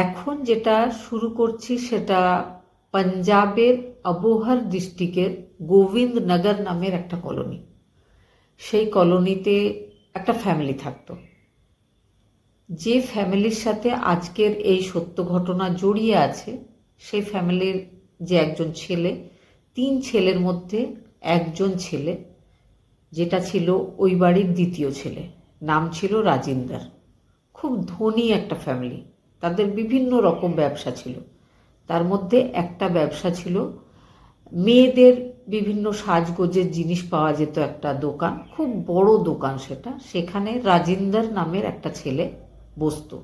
এখন যেটা শুরু করছি সেটা পাঞ্জাবের আবোহর ডিস্ট্রিক্টের গোবিন্দনগর নামের একটা কলোনি। সেই কলোনিতে একটা ফ্যামিলি থাকতো। যে ফ্যামিলির সাথে আজকের এই সত্য ঘটনা জড়িয়ে আছে সেই ফ্যামিলির যে একজন ছেলে, 3 ছেলের মধ্যে একজন ছেলে যেটা ছিল ওই বাড়ির দ্বিতীয় ছেলে, নাম ছিল রাজিন্দর। খুব ধনী একটা ফ্যামিলি, তাদের বিভিন্ন রকম ব্যবসা ছিল। তার মধ্যে একটা ব্যবসা ছিল মেয়েদের বিভিন্ন সাজগোজের জিনিস পাওয়া যেত, একটা দোকান, খুব বড় দোকান সেটা। সেখানে রাজিন্দর নামের একটা ছেলে বসতো,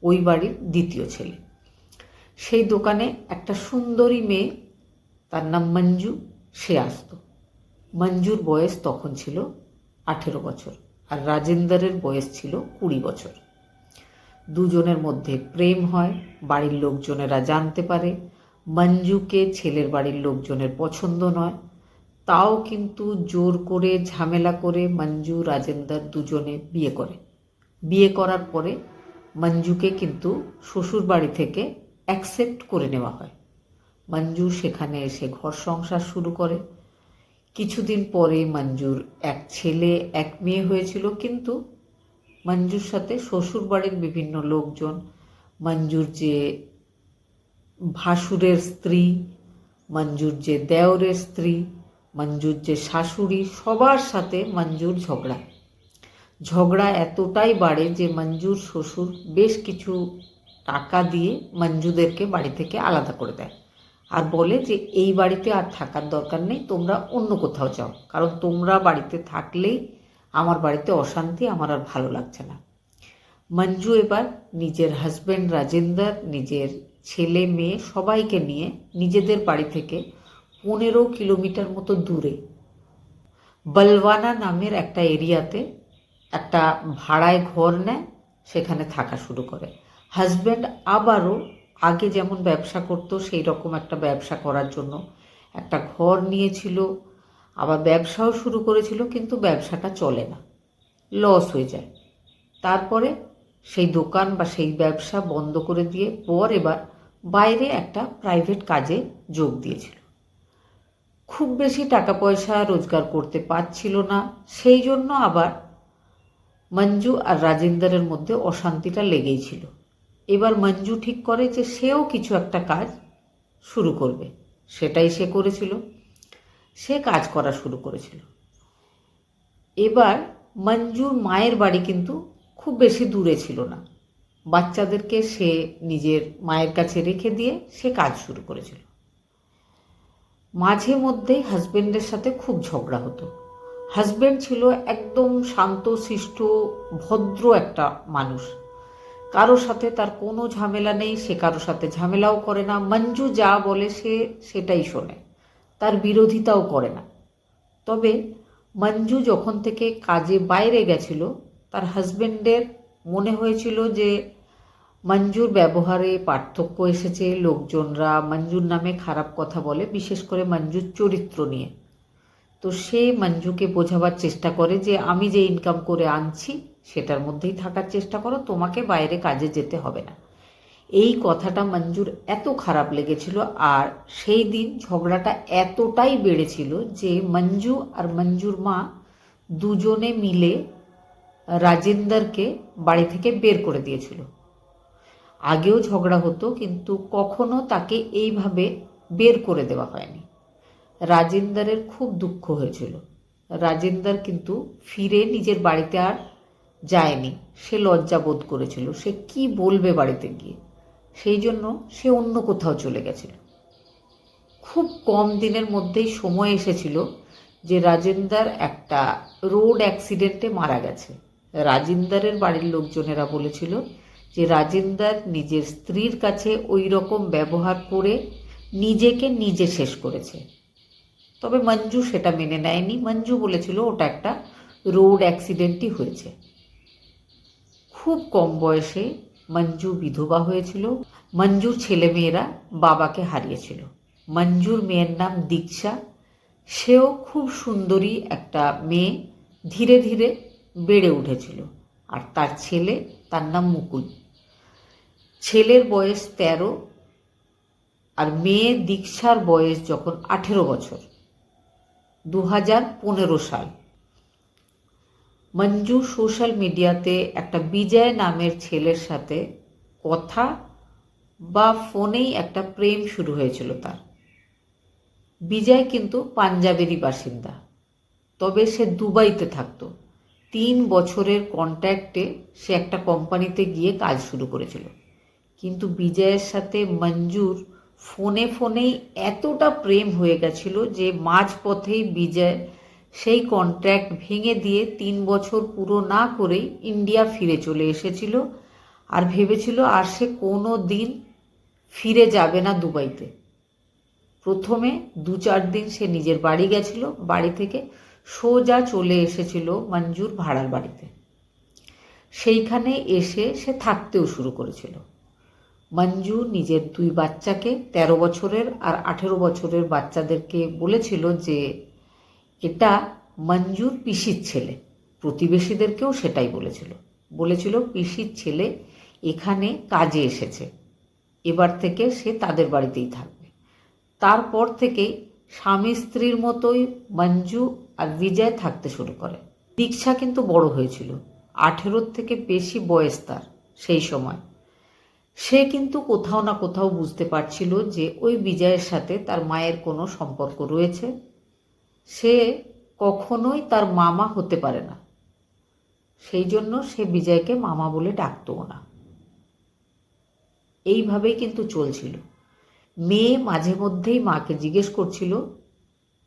ওই বাড়ির দ্বিতীয় ছেলে। সেই দোকানে একটা সুন্দরী মেয়ে, তার নাম মঞ্জু, সে আসতো। মঞ্জুর বয়স তখন ছিল 18 বছর আর রাজেন্দ্রের বয়স ছিল 20 বছর। দুজনের মধ্যে প্রেম হয়, বাড়ির লোকজনেরা জানতে পারে। মঞ্জুকে ছেলের বাড়ির লোকজনের পছন্দ নয়, তাও কিন্তু জোর করে ঝামেলা করে মঞ্জু রাজেন্দর দুজনে বিয়ে করে। বিয়ে করার পরে মঞ্জুকে কিন্তু শ্বশুর বাড়ি থেকে অ্যাকসেপ্ট করে নেওয়া হয়। মঞ্জু সেখানে এসে ঘর সংসার শুরু করে। কিছুদিন পরে মঞ্জুর এক ছেলে এক মেয়ে হয়েছিল, কিন্তু মঞ্জুর সাথে শ্বশুর বাড়ির বিভিন্ন লোকজন, মঞ্জুর যে ভাসুরের স্ত্রী, মঞ্জুর যে দেওরের স্ত্রী, মঞ্জুর যে শাশুড়ি, সবার সাথে মঞ্জুর ঝগড়া এতটাই বাড়ে যে মঞ্জুর শ্বশুর বেশ কিছু টাকা দিয়ে মঞ্জুদেরকে বাড়ি থেকে আলাদা করে দেয় আর বলে যে এই বাড়িতে আর থাকার দরকার নেই, তোমরা অন্য কোথাও যাও, কারণ তোমরা বাড়িতে থাকলেই আমার বাড়িতে অশান্তি, আমার আর ভালো লাগছে না। মঞ্জু এবার নিজের হাজব্যান্ড রাজেন্দর, নিজের ছেলে মেয়ে সবাইকে নিয়ে নিজেদের বাড়ি থেকে 15 কিলোমিটার মতো দূরে বলওয়ানা নামের একটা এরিয়াতে একটা ভাড়ায় ঘর নেয়, সেখানে থাকা শুরু করে। হাজব্যান্ড আবারও আগে যেমন ব্যবসা করতো সেই রকম একটা ব্যবসা করার জন্য একটা ঘর নিয়েছিল, আবার ব্যবসাও শুরু করেছিল, কিন্তু ব্যবসাটা চলে না, লস হয়ে যায়। তারপরে সেই দোকান বা সেই ব্যবসা বন্ধ করে দিয়ে এবার বাইরে একটা প্রাইভেট কাজে যোগ দিয়েছিল। খুব বেশি টাকা পয়সা রোজগার করতে পারছিল না, সেই জন্য আবার মঞ্জু আর রাজেন্দরের মধ্যে অশান্তিটা লেগেই ছিল। এবার মঞ্জু ঠিক করে যে সেও কিছু একটা কাজ শুরু করবে, সেটাই সে করেছিল। সে কাজ করা শুরু করেছিল। এবার মঞ্জুর মায়ের বাড়ি কিন্তু খুব বেশি দূরে ছিল না, বাচ্চাদেরকে সে নিজের মায়ের কাছে রেখে দিয়ে সে কাজ শুরু করেছিল। মাঝে মধ্যেই হাজব্যান্ডের সাথে খুব ঝগড়া হতো। হাজব্যান্ড ছিল একদম শান্তশিষ্ট ভদ্র একটা মানুষ, কারো সাথে তার কোনো ঝামেলা নেই, সে কারো সাথে ঝামেলাও করে না। মঞ্জু যা বলে সে সেটাই শোনে, তার বিরোধিতাও করে না। তবে মঞ্জু যখন থেকে কাজে বাইরে গেছিল, তার হাজব্যান্ডের মনে হয়েছিল যে মঞ্জুর ব্যবহারে পার্থক্য এসেছে, লোকজনরা মঞ্জুর নামে খারাপ কথা বলে, বিশেষ করে মঞ্জুর চরিত্র নিয়ে। তো সে মঞ্জুকে বোঝাবার চেষ্টা করে যে আমি যে ইনকাম করে আনছি সেটার মধ্যেই থাকার চেষ্টা করো, তোমাকে বাইরে কাজে যেতে হবে না। এই কথাটা মঞ্জুর এত খারাপ লেগেছিল, আর সেই দিন ঝগড়াটা এতটাই বেড়েছিল যে মঞ্জু আর মঞ্জুর মা দুজনে মিলে রাজেন্দরকে বাড়ি থেকে বের করে দিয়েছিল। আগেও ঝগড়া হতো, কিন্তু কখনো তাকে এইভাবে বের করে দেওয়া হয়নি। রাজেন্দরের খুব দুঃখ হয়েছিল। রাজেন্দর কিন্তু ফিরে নিজের বাড়িতে আর যায়নি, সে লজ্জা বোধ করেছিল, সে কি বলবে বাড়িতে গিয়ে, সেই জন্য সে অন্য কোথাও চলে গেছিল। খুব কম দিনের মধ্যেই সময় এসেছিল যে রাজেন্দর একটা রোড অ্যাক্সিডেন্টে মারা গেছে। রাজেন্দরের বাড়ির লোকজনেরা বলেছিল যে রাজেন্দর নিজের স্ত্রীর কাছে ওই রকম ব্যবহার করে নিজেকে নিজে শেষ করেছে। তবে মঞ্জু সেটা মেনে নেয়নি। মঞ্জু বলেছিল ওটা একটা রোড অ্যাক্সিডেন্টই হয়েছে। খুব কম বয়সে মঞ্জু বিধবা হয়েছিল। মঞ্জুর ছেলেমেয়েরা বাবাকে হারিয়েছিল। মঞ্জুর মেয়ের নাম দীক্ষা, সেও খুব সুন্দরী একটা মেয়ে, ধীরে ধীরে বেড়ে উঠেছিল। আর তার ছেলে, তার নাম মুকুল। ছেলের বয়স 13 আর মেয়ে দীক্ষার বয়স যখন 18 বছর, 2015 সাল। মঞ্জু সোশ্যাল মিডিয়াতে একটা বিজয় নামের ছেলের সাথে কথা বা ফোনেই একটা প্রেম শুরু হয়েছিল তার। বিজয় কিন্তু পাঞ্জাবেরই বাসিন্দা, তবে সে দুবাইতে থাকতো। 3 বছরের কন্ট্যাক্টে সে একটা কোম্পানিতে গিয়ে কাজ শুরু করেছিল, কিন্তু বিজয়ের সাথে মঞ্জুর ফোনেই এতটা প্রেম হয়ে গেছিল যে মাঝপথেই বিজয় সেই কন্ট্রাক্ট ভেঙে দিয়ে 3 বছর পুরো না করেই ইন্ডিয়া ফিরে চলে এসেছিল, আর ভেবেছিল আর সে কোনো দিন ফিরে যাবে না দুবাইতে। প্রথমে 2-4 দিন সে নিজের বাড়ি গেছিল, বাড়ি থেকে সোজা চলে এসেছিল মঞ্জুর ভাড়ার বাড়িতে। সেইখানে এসে সে থাকতেও শুরু করেছিল। মঞ্জু নিজের 2 বাচ্চাকে, 13 বছরের আর 18 বছরের বাচ্চাদেরকে বলেছিল যে এটা মঞ্জুর পিসির ছেলে। প্রতিবেশীদেরকেও সেটাই বলেছিল পিসির ছেলে এখানে কাজে এসেছে, এবার থেকে সে তাদের বাড়িতেই থাকবে। তারপর থেকেই স্বামী স্ত্রীর মতোই মঞ্জু আর বিজয় থাকতে শুরু করে। দীক্ষা কিন্তু বড় হয়েছিল, 18 থেকে বেশি বয়স তার সেই সময়। সে কিন্তু কোথাও না কোথাও বুঝতে পারছিল যে ওই বিজয়ের সাথে তার মায়ের কোনো সম্পর্ক রয়েছে। সে কখনোই তার মামা হতে পারে না, সেই জন্য সে বিজয়কে মামা বলে ডাকতও না। এইভাবেই কিন্তু চলছিল। মেয়ে মাঝে মধ্যেই মাকে জিজ্ঞেস করছিল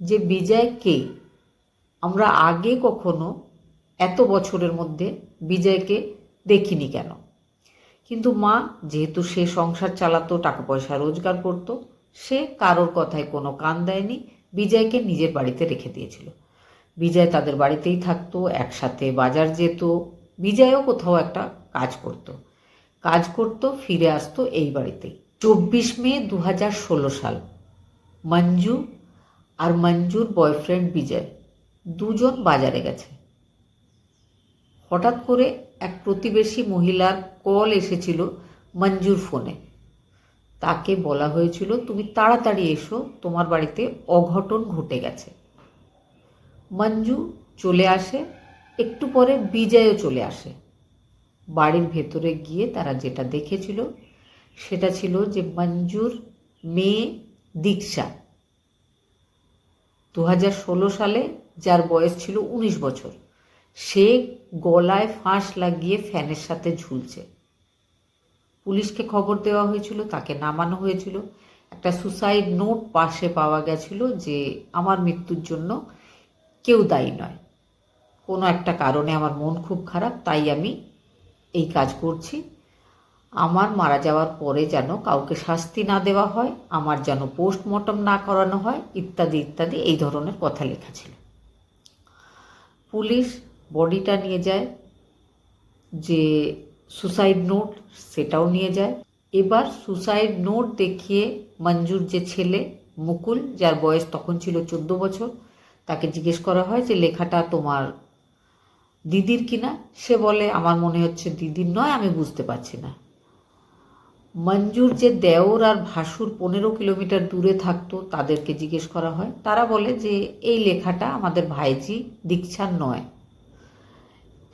যে বিজয় কে, আমরা আগে কখনো এত বছরের মধ্যে বিজয়কে দেখিনি কেন। কিন্তু মা যেহেতু সে সংসার চালাতো, টাকা পয়সা রোজগার করতো, সে কারোর কথায় কোনো কান দেয়নি, বিজয়কে নিজের বাড়িতে রেখে দিয়েছিল। বিজয় তাদের বাড়িতেই থাকতো, একসাথে বাজার যেত, বিজয়ও কোথাও একটা কাজ করতো, ফিরে আসতো এই বাড়িতেই। 24 মে 2016 সাল মঞ্জু আর মঞ্জুর বয়ফ্রেন্ড বিজয় দুজন বাজারে গেছে। হঠাৎ করে এক প্রতিবেশী মহিলার কল এসেছিল মঞ্জুর ফোনে। তাকে বলা হয়েছিল তুমি তাড়াতাড়ি এসো, তোমার বাড়িতে অঘটন ঘটে গেছে। মঞ্জু চলে আসে, একটু পরে বিজয়ও চলে আসে। বাড়ির ভেতরে গিয়ে তারা যেটা দেখেছিল সেটা ছিল যে মঞ্জুর মেয়ে দীক্ষা 2016 সালে, যার বয়স ছিল 19 বছর, সে গলায় ফাঁস লাগিয়ে ফ্যানের সাথে ঝুলছে। পুলিশকে খবর দেওয়া হয়েছিল, তাকে নামানো হয়েছিল। একটা সুসাইড নোট পাশে পাওয়া গেছিল যে আমার মৃত্যুর জন্য কেউ দায়ী নয়, কোনো একটা কারণে আমার মন খুব খারাপ, তাই আমি এই কাজ করছি। আমার মারা যাওয়ার পরে যেন কাউকে শাস্তি না দেওয়া হয়, আমার যেন পোস্টমর্টম না করানো হয়, ইত্যাদি ইত্যাদি এই ধরনের কথা লেখা ছিল। পুলিশ বডিটা নিয়ে যায়, যে সুসাইড নোট সেটাও নিয়ে যায়। এবার সুসাইড নোট দেখিয়ে মঞ্জুর যে ছেলে মুকুল, যার বয়স তখন ছিল 14 বছর, তাকে জিজ্ঞেস করা হয় যে লেখাটা তোমার দিদির কিনা। সে বলে আমার মনে হচ্ছে দিদির নয়, আমি বুঝতে পারছি না। মঞ্জুর যে দেওর আর ভাসুর 15 কিলোমিটার দূরে থাকতো, তাদেরকে জিজ্ঞেস করা হয়। তারা বলে যে এই লেখাটা আমাদের ভাইজি দীক্ষার নয়।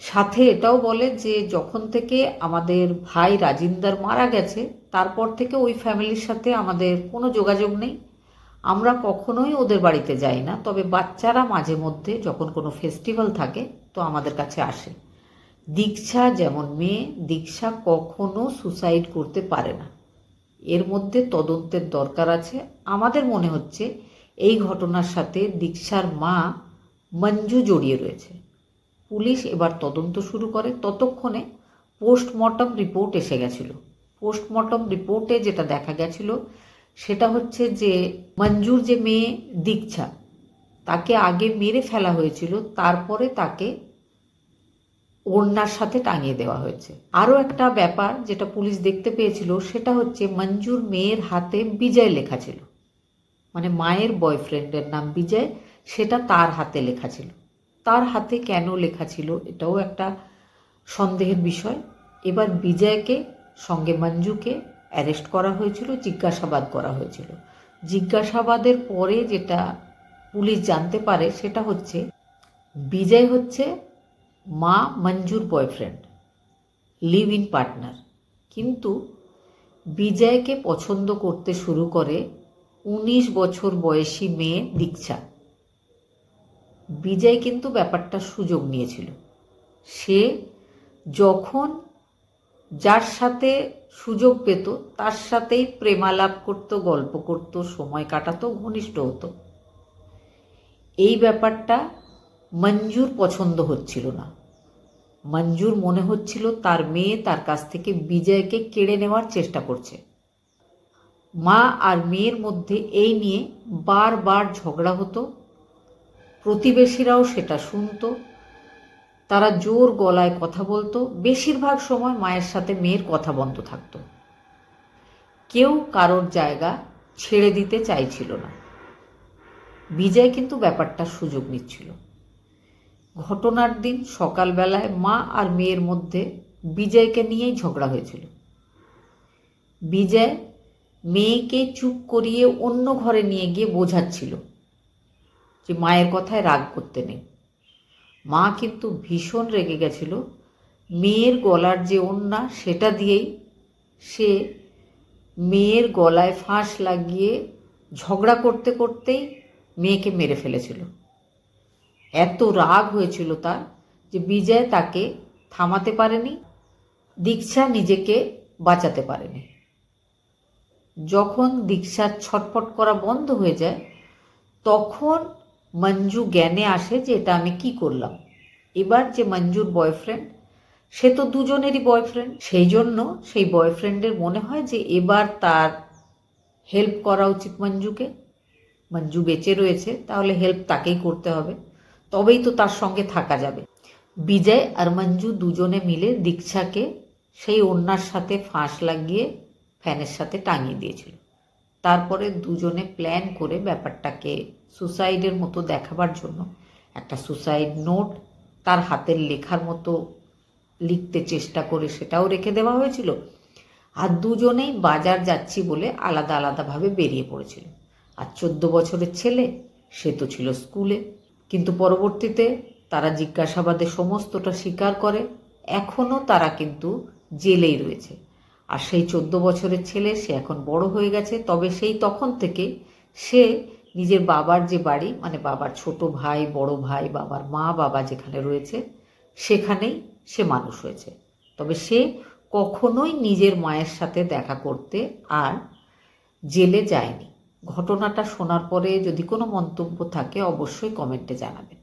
সাথে এটাও বলে যে যখন থেকে আমাদের ভাই রাজিন্দার মারা গেছে, তারপর থেকে ওই ফ্যামিলির সাথে আমাদের কোনো যোগাযোগ নেই, আমরা কখনোই ওদের বাড়িতে যাই না। তবে বাচ্চারা মাঝে মধ্যে যখন কোনো ফেস্টিভ্যাল থাকে তো আমাদের কাছে আসে। দীক্ষা যেমন মেয়ে, দীক্ষা কখনো সুসাইড করতে পারে না। এর মধ্যে তদন্তের দরকার আছে। আমাদের মনে হচ্ছে এই ঘটনার সাথে দীক্ষার মা মঞ্জু জড়িয়ে রয়েছে। পুলিশ এবার তদন্ত শুরু করে। ততক্ষণে পোস্টমর্টম রিপোর্ট এসে গেছিল। পোস্টমর্টম রিপোর্টে যেটা দেখা গেছিল সেটা হচ্ছে যে মঞ্জুর যে মেয়ে দীক্ষা, তাকে আগে মেরে ফেলা হয়েছিল, তারপরে তাকে ওড়নার সাথে টাঙিয়ে দেওয়া হয়েছে। আরও একটা ব্যাপার যেটা পুলিশ দেখতে পেয়েছিল সেটা হচ্ছে মঞ্জুর মেয়ের হাতে বিজয় লেখা ছিল, মানে মায়ের বয়ফ্রেন্ডের নাম বিজয়, সেটা তার হাতে লেখা ছিল। তার হাতে কেন লেখা ছিল এটাও একটা সন্দেহের বিষয়। এবার বিজয়কে সঙ্গে মঞ্জুকে অ্যারেস্ট করা হয়েছিল, জিজ্ঞাসাবাদ করা হয়েছিল। জিজ্ঞাসাবাদের পরে যেটা পুলিশ জানতে পারে সেটা হচ্ছে বিজয় হচ্ছে মা মঞ্জুর বয়ফ্রেন্ড, লিভ ইন পার্টনার। কিন্তু বিজয়কে পছন্দ করতে শুরু করে 19 বছর বয়সী মেয়ে দীক্ষা। বিজয় কিন্তু ব্যাপারটা সুযোগ নিয়েছিল। সে যখন যার সাথে সুযোগ পেত তার সাথেই প্রেমালাপ করত, গল্প করত, সময় কাটাতো, ঘনিষ্ঠ হতো। এই ব্যাপারটা মঞ্জুর পছন্দ হচ্ছিল না। মঞ্জুর মনে হচ্ছিল তার মেয়ে তার কাছ থেকে বিজয়কে কেড়ে নেওয়ার চেষ্টা করছে। মা আর মেয়ের মধ্যে এই নিয়ে বারবার ঝগড়া হতো। প্রতিবেশীরাও সেটা শুনতো। তারা জোর গলায় কথা বলতো। বেশিরভাগ সময় মায়ের সাথে মেয়ের কথা বন্ধ থাকতো। কেউ কারোর জায়গা ছেড়ে দিতে চাইছিল না। বিজয় কিন্তু ব্যাপারটার সুযোগ নিচ্ছিল। ঘটনার দিন সকালবেলায় মা আর মেয়ের মধ্যে বিজয়কে নিয়েই ঝগড়া হয়েছিল। বিজয় মেয়েকে চুপ করিয়ে অন্য ঘরে নিয়ে গিয়ে বোঝাচ্ছিল যে মায়ের কথায় রাগ করতে নেই। মা কিন্তু ভীষণ রেগে গেছিল। মেয়ের গলার যে ওড়না সেটা দিয়েই সে মেয়ের গলায় ফাঁস লাগিয়ে ঝগড়া করতে করতেই মেয়েকে মেরে ফেলেছিল। এত রাগ হয়েছিল তার যে বিজয় তাকে থামাতে পারেনি, দীক্ষা নিজেকে বাঁচাতে পারেনি। যখন দীক্ষার ছটফট করা বন্ধ হয়ে যায় তখন মঞ্জু জ্ঞানে আসে যে এটা আমি কি করলাম। এবার যে মঞ্জুর বয়ফ্রেন্ড সে তো দুজনেরই বয়ফ্রেন্ড, সেই জন্য সেই বয়ফ্রেন্ডের মনে হয় যে এবার তার হেল্প করা উচিত মঞ্জুকে। মঞ্জু বেঁচে রয়েছে, তাহলে হেল্প তাকেই করতে হবে, তবেই তো তার সঙ্গে থাকা যাবে। বিজয় আর মঞ্জু দুজনে মিলে দীক্ষাকে সেই ওড়নার সাথে ফাঁস লাগিয়ে ফ্যানের সাথে টাঙিয়ে দিয়েছিল। তারপরে দুজনে প্ল্যান করে ব্যাপারটাকে সুসাইডের মতো দেখাবার জন্য একটা সুসাইড নোট তার হাতের লেখার মতো লিখতে চেষ্টা করে সেটাও রেখে দেওয়া হয়েছিল। আর দুজনেই বাজার যাচ্ছি বলে আলাদা আলাদাভাবে বেরিয়ে পড়েছিল। আর 14 বছরের ছেলে, সে তো ছিল স্কুলে। কিন্তু পরবর্তীতে তারা জিজ্ঞাসাবাদে সমস্তটা স্বীকার করে। এখনও তারা কিন্তু জেলেই রয়েছে। আর সেই 14 বছরের ছেলে সে এখন বড় হয়ে গেছে। তবে সেই তখন থেকে সে নিজের বাবার যে বাড়ি, মানে বাবার ছোট ভাই, বড় ভাই, বাবার মা বাবা যেখানে রয়েছে সেখানেই সে মানুষ হয়েছে। তবে সে কখনোই নিজের মায়ের সাথে দেখা করতে আর জেলে যায়নি। ঘটনাটা শোনার পরে যদি কোনো মন্তব্য থাকে অবশ্যই কমেন্টে জানাবেন।